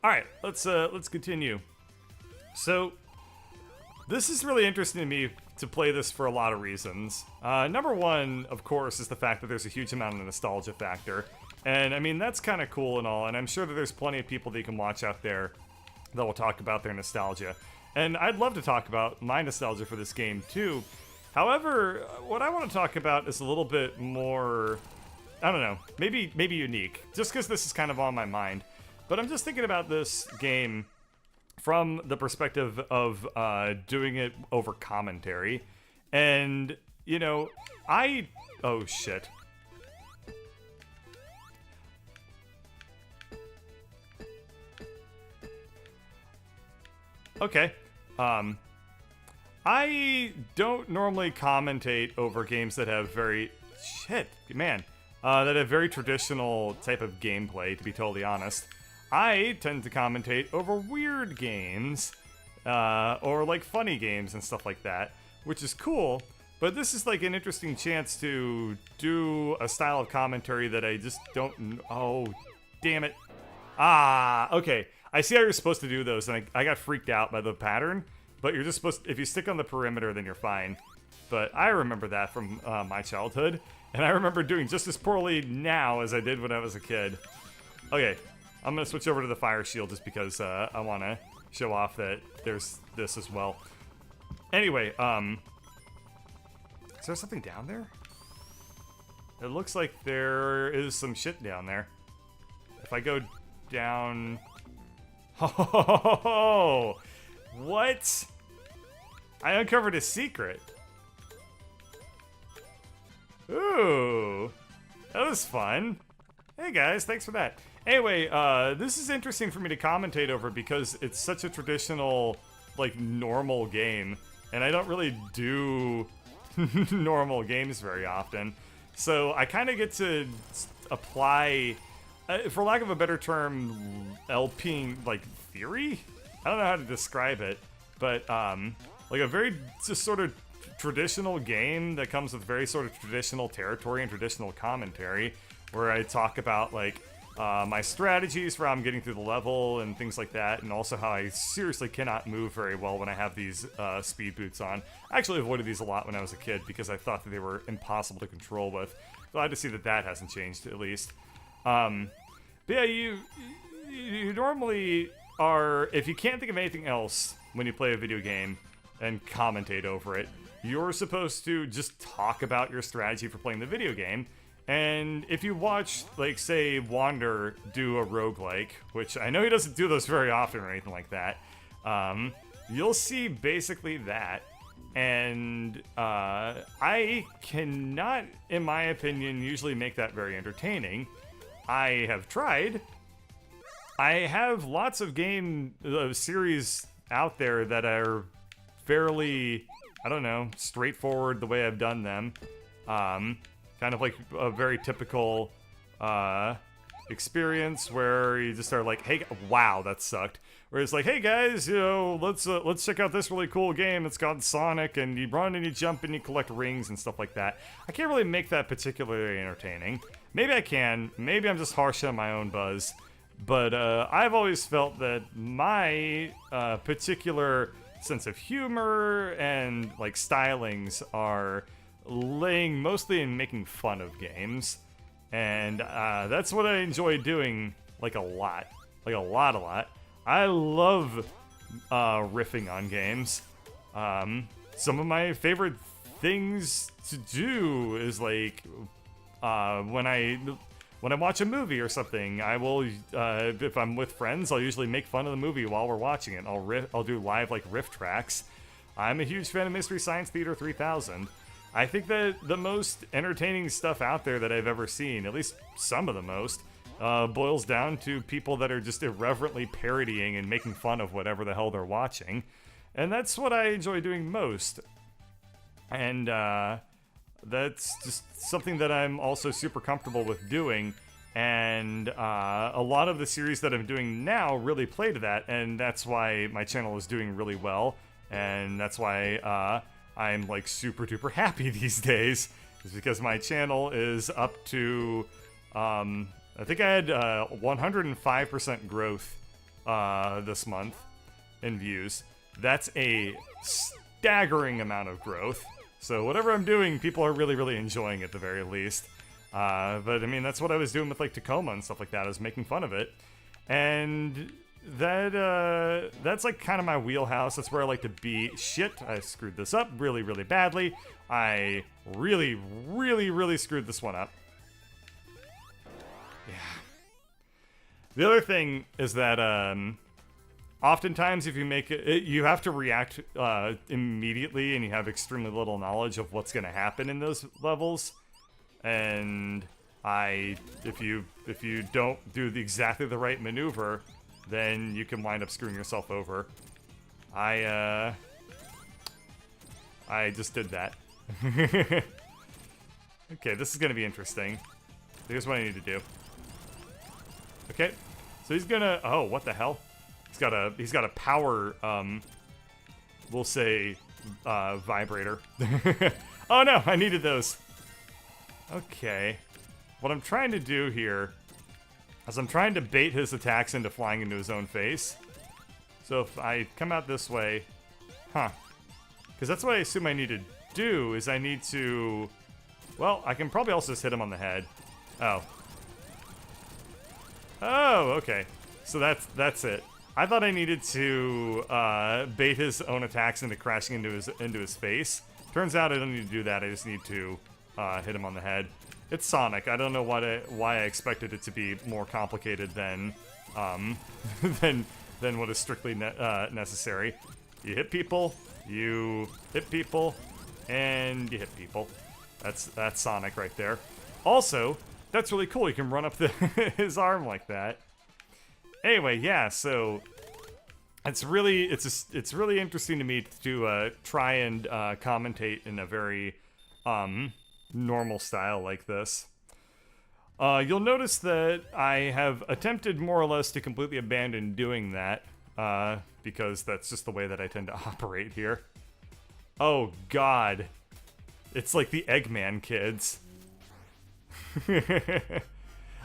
All right, let's continue. So this is really interesting to me to play this for a lot of reasons. Number one, of course, is the fact that there's a huge amount of nostalgia factor. And I mean, that's kind of cool and all, and I'm sure that there's plenty of people that you can watch out there that will talk about their nostalgia. And I'd love to talk about my nostalgia for this game too. However, what I want to talk about is a little bit more, I don't know, maybe unique, just because this is kind of on my mind. But I'm just thinking about this game from the perspective of doing it over commentary. And, you know, oh shit. Okay. I don't normally commentate over games that have very... Shit, man. That have very traditional type of gameplay, to be totally honest. I tend to commentate over weird games, or like funny games and stuff like that, which is cool, but this is like an interesting chance to do a style of commentary that I just don't... Oh, damn it. Ah, okay. I see how you're supposed to do those, and I got freaked out by the pattern, but you're just supposed to, if you stick on the perimeter, then you're fine. But I remember that from my childhood, and I remember doing just as poorly now as I did when I was a kid. Okay, I'm going to switch over to the fire shield just because I want to show off that there's this as well. Anyway, is there something down there? It looks like there is some shit down there. If I go down... Oh, what? I uncovered a secret. Ooh, that was fun. Hey guys, thanks for that. Anyway, this is interesting for me to commentate over because it's such a traditional, like, normal game, and I don't really do normal games very often. So I kind of get to apply... for lack of a better term, LPing, like, theory? I don't know how to describe it, but, like a very just sort of traditional game that comes with very sort of traditional territory and traditional commentary, where I talk about, like, my strategies for how I'm getting through the level and things like that, and also how I seriously cannot move very well when I have these speed boots on. I actually avoided these a lot when I was a kid because I thought that they were impossible to control with. Glad to see that that hasn't changed, at least. But yeah, you normally are, if you can't think of anything else when you play a video game and commentate over it, you're supposed to just talk about your strategy for playing the video game. And if you watch, like, say, Wander do a roguelike, which I know he doesn't do those very often or anything like that, you'll see basically that. And I cannot, in my opinion, usually make that very entertaining. I have tried. I have lots of game series out there that are fairly, I don't know, straightforward the way I've done them. Kind of like a very typical experience where you just are like, hey, wow, that sucked. Where it's like, hey guys, you know, let's check out this really cool game. It's got Sonic, and you run and you jump and you collect rings and stuff like that. I can't really make that particularly entertaining. Maybe I can. Maybe I'm just harsh on my own buzz. But I've always felt that my particular sense of humor and, like, stylings are laying mostly in making fun of games. And that's what I enjoy doing, like, a lot. Like, a lot. I love riffing on games. Some of my favorite things to do is, like, when I watch a movie or something, I will, if I'm with friends, I'll usually make fun of the movie while we're watching it. I'll do live, like, riff tracks. I'm a huge fan of Mystery Science Theater 3000. I think that the most entertaining stuff out there that I've ever seen, at least some of the most, boils down to people that are just irreverently parodying and making fun of whatever the hell they're watching. And that's what I enjoy doing most. And that's just something that I'm also super comfortable with doing. And a lot of the series that I'm doing now really play to that, and that's why my channel is doing really well. And that's why I'm, like, super duper happy these days, is because my channel is up to, I think I had 105% growth this month in views. That's a staggering amount of growth. So whatever I'm doing, people are really, really enjoying it at the very least. But I mean, that's what I was doing with like Tacoma and stuff like that. I was making fun of it. And that's like kind of my wheelhouse. That's where I like to be. Shit, I screwed this up really, really badly. I really, really, really screwed this one up. Yeah. The other thing is that oftentimes if you make it, you have to react immediately, and you have extremely little knowledge of what's going to happen in those levels. And if you don't do exactly the right maneuver, then you can wind up screwing yourself over. I just did that. Okay, this is gonna be interesting. Here's what I need to do. Okay, so he's gonna. Oh, what the hell? He's got a power. We'll say vibrator. Oh no, I needed those. Okay, what I'm trying to do here is I'm trying to bait his attacks into flying into his own face. So if I come out this way, because that's what I assume I need to do, is I need to, well, I can probably also just hit him on the head. Oh, okay. So that's it. I thought I needed to bait his own attacks into crashing into his face. Turns out I don't need to do that. I just need to hit him on the head. It's Sonic. I don't know why I expected it to be more complicated than than what is strictly necessary. You hit people, you hit people, and you hit people. That's Sonic right there. Also, that's really cool. You can run up his arm like that. Anyway, yeah. So it's really interesting to me to try and commentate in a very normal style like this. You'll notice that I have attempted more or less to completely abandon doing that, because that's just the way that I tend to operate here. Oh god. It's like the Eggman kids.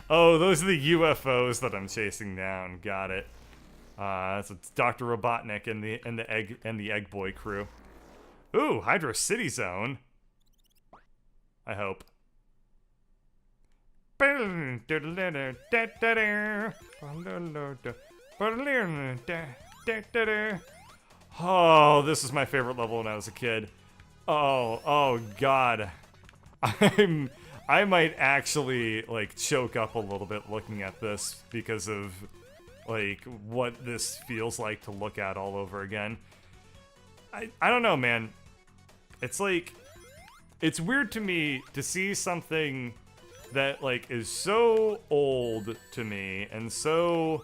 Oh, those are the UFOs that I'm chasing down. Got it. So it's Dr. Robotnik and the Egg Boy crew. Ooh, Hydro City Zone. I hope. Oh, this is my favorite level when I was a kid. Oh god. I might actually like choke up a little bit looking at this because of like what this feels like to look at all over again. I don't know, man. It's like, it's weird to me to see something that like is so old to me and something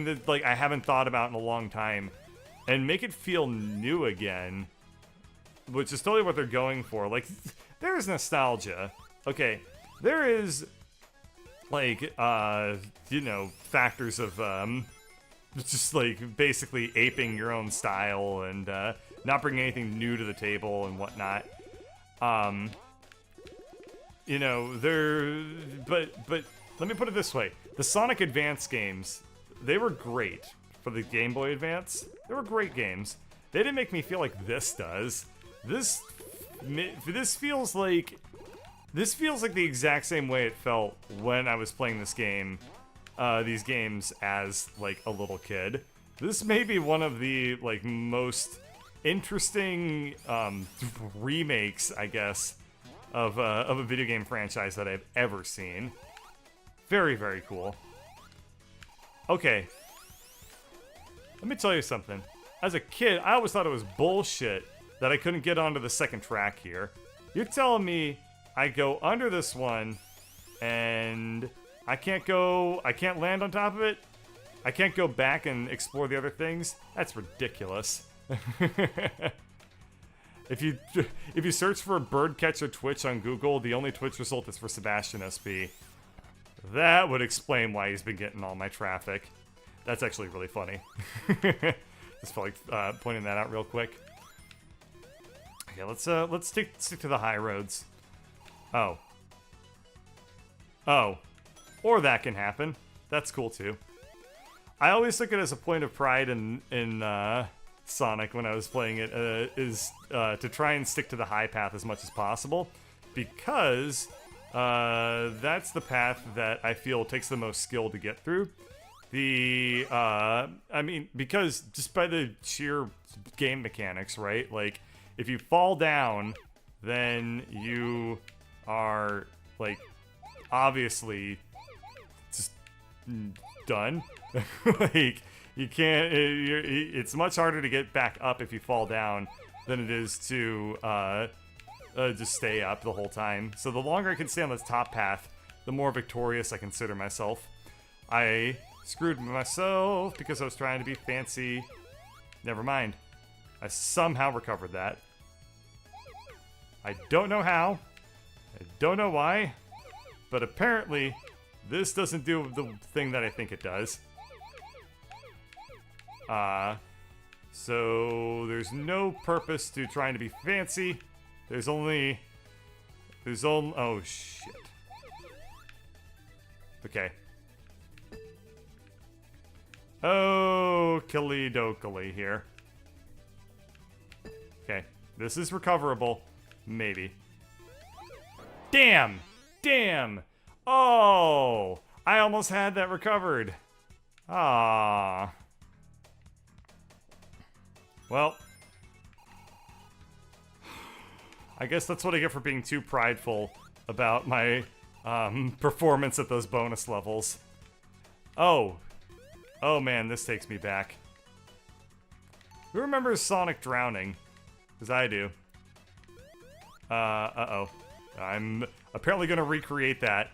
that like I haven't thought about in a long time and make it feel new again, which is totally what they're going for. Like, there is nostalgia. Okay, there is like you know, factors of just like basically aping your own style and not bringing anything new to the table and whatnot. You know, but let me put it this way. The Sonic Advance games, they were great for the Game Boy Advance. They were great games. They didn't make me feel like this does. This feels like the exact same way it felt when I was playing this game, these games as like a little kid. This may be one of the like most interesting remakes, I guess, of a video game franchise that I've ever seen. Very, very cool. Okay. Let me tell you something. As a kid, I always thought it was bullshit that I couldn't get onto the second track here. You're telling me I go under this one and I can't land on top of it? I can't go back and explore the other things? That's ridiculous. If you search for Birdcatcher Twitch on Google, the only Twitch result is for Sebastian SB. That would explain why he's been getting all my traffic. That's actually really funny. Just felt like pointing that out real quick. Okay, let's stick to the high roads. Oh. Or that can happen. That's cool too. I always took it as a point of pride in Sonic when I was playing it, is to try and stick to the high path as much as possible, because that's the path that I feel takes the most skill to get through. I mean, because just by the sheer game mechanics, right? Like, if you fall down, then you are, like, obviously just done. Like, you can't, it's much harder to get back up if you fall down than it is to just stay up the whole time. So the longer I can stay on this top path, the more victorious I consider myself. I screwed myself because I was trying to be fancy. Never mind. I somehow recovered that. I don't know how. I don't know why. But apparently, this doesn't do the thing that I think it does. So there's no purpose to trying to be fancy. There's only, oh shit. Okay. Oh, killy-dokily here. Okay, this is recoverable. Maybe. Damn! Damn! Oh! I almost had that recovered. Ah. Well. I guess that's what I get for being too prideful about my performance at those bonus levels. Oh. Oh man, this takes me back. Who remembers Sonic drowning? Because I do. Uh-oh. I'm apparently going to recreate that.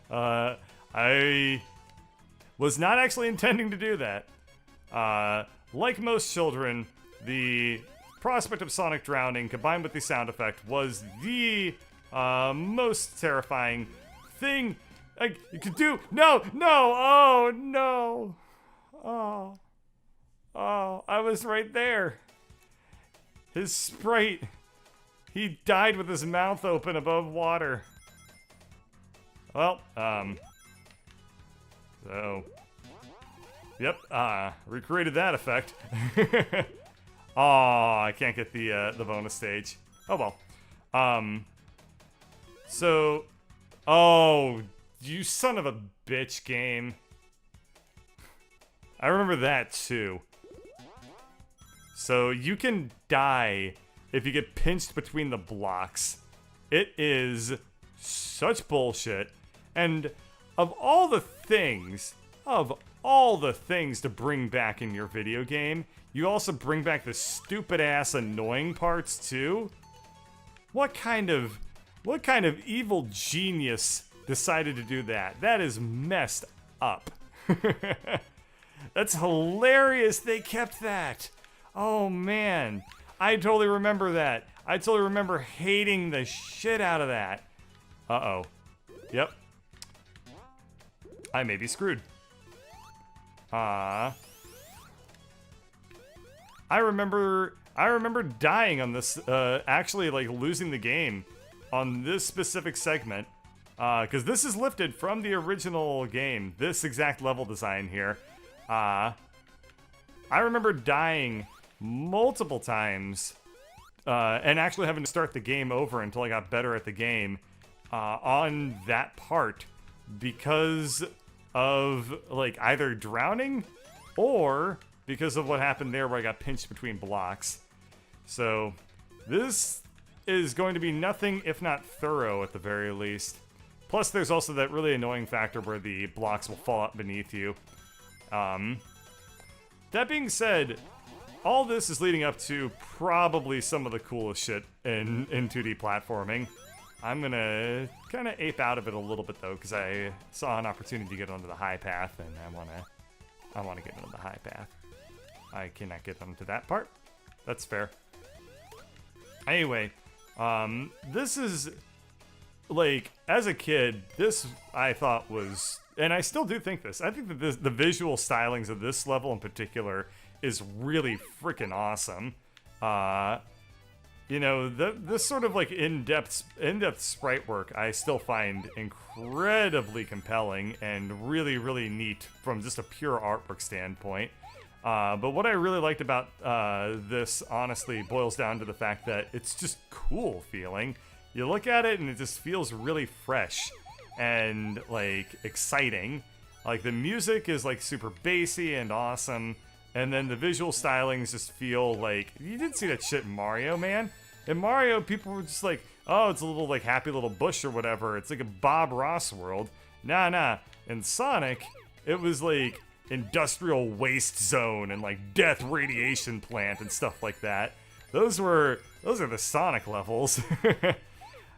I was not actually intending to do that. Like most children, the prospect of Sonic drowning combined with the sound effect was the most terrifying thing you could do. No! No! Oh, no! Oh. Oh, I was right there. His sprite. He died with his mouth open above water. Well, so. Yep, recreated that effect. Oh, I can't get the bonus stage. Oh well. So. Oh, you son of a bitch game. I remember that too. So you can die if you get pinched between the blocks. It is such bullshit. And of all the things to bring back in your video game, you also bring back the stupid ass annoying parts too? What kind of evil genius decided to do that? That is messed up. That's hilarious they kept that. Oh man, I totally remember that. I totally remember hating the shit out of that. Uh-oh. Yep. I may be screwed. I remember dying on this, actually like losing the game on this specific segment. Because this is lifted from the original game, this exact level design here. I remember dying multiple times, and actually having to start the game over until I got better at the game, on that part, because of, like, either drowning, or because of what happened there where I got pinched between blocks. So, this is going to be nothing if not thorough at the very least. Plus, there's also that really annoying factor where the blocks will fall out beneath you. That being said, all this is leading up to probably some of the coolest shit in 2D platforming. I'm gonna kind of ape out of it a little bit though, because I saw an opportunity to get onto the high path, and I wanna get onto the high path. I cannot get onto that part. That's fair. Anyway, this is, like, as a kid, this I thought was, and I still do think this, I think that the visual stylings of this level in particular is really freaking awesome. you know, this sort of like in-depth sprite work I still find incredibly compelling and really, really neat from just a pure artwork standpoint. But what I really liked about this, honestly, boils down to the fact that it's just cool feeling. You look at it and it just feels really fresh and like exciting. Like the music is like super bassy and awesome. And then the visual stylings just feel like, you didn't see that shit in Mario, man. In Mario, people were just like, oh, it's a little like happy little bush or whatever. It's like a Bob Ross world. Nah. In Sonic, it was like industrial waste zone and like death radiation plant and stuff like that. Those are the Sonic levels.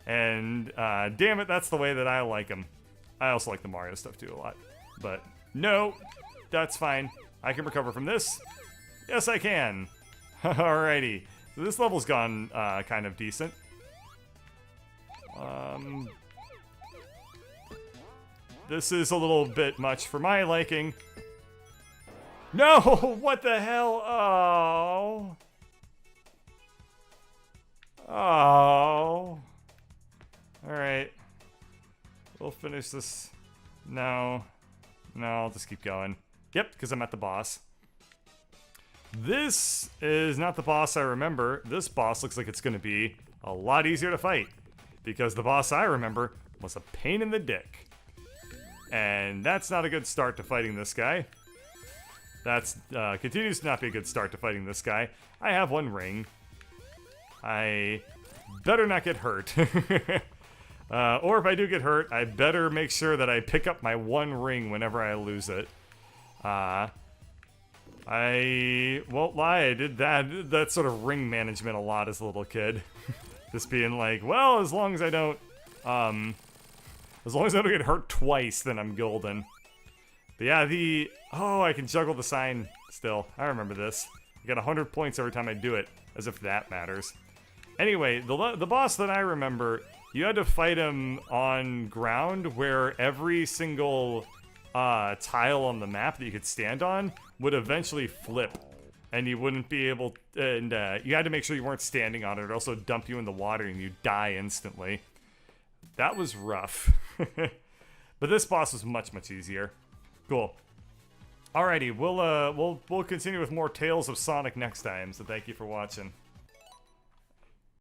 And damn it, that's the way that I like them. I also like the Mario stuff too a lot. But no, that's fine. I can recover from this. Yes, I can. Alrighty. So this level's gone kind of decent. This is a little bit much for my liking. No! What the hell? Oh. Oh. Alright. We'll finish this. No, I'll just keep going. Yep, because I'm at the boss. This is not the boss I remember. This boss looks like it's going to be a lot easier to fight. Because the boss I remember was a pain in the dick. And that's not a good start to fighting this guy. That's continues to not be a good start to fighting this guy. I have one ring. I better not get hurt. Or if I do get hurt, I better make sure that I pick up my one ring whenever I lose it. I won't lie, I did that sort of ring management a lot as a little kid. Just being like, well, as long as I don't get hurt twice, then I'm golden. But yeah, oh, I can juggle the sign still. I remember this. I get 100 points every time I do it, as if that matters. Anyway, the boss that I remember, you had to fight him on ground where every single tile on the map that you could stand on would eventually flip. And you wouldn't be able and you had to make sure you weren't standing on it. It'd also dump you in the water and you'd die instantly. That was rough. But this boss was much, much easier. Cool. Alrighty, we'll continue with more Tales of Sonic next time, so thank you for watching.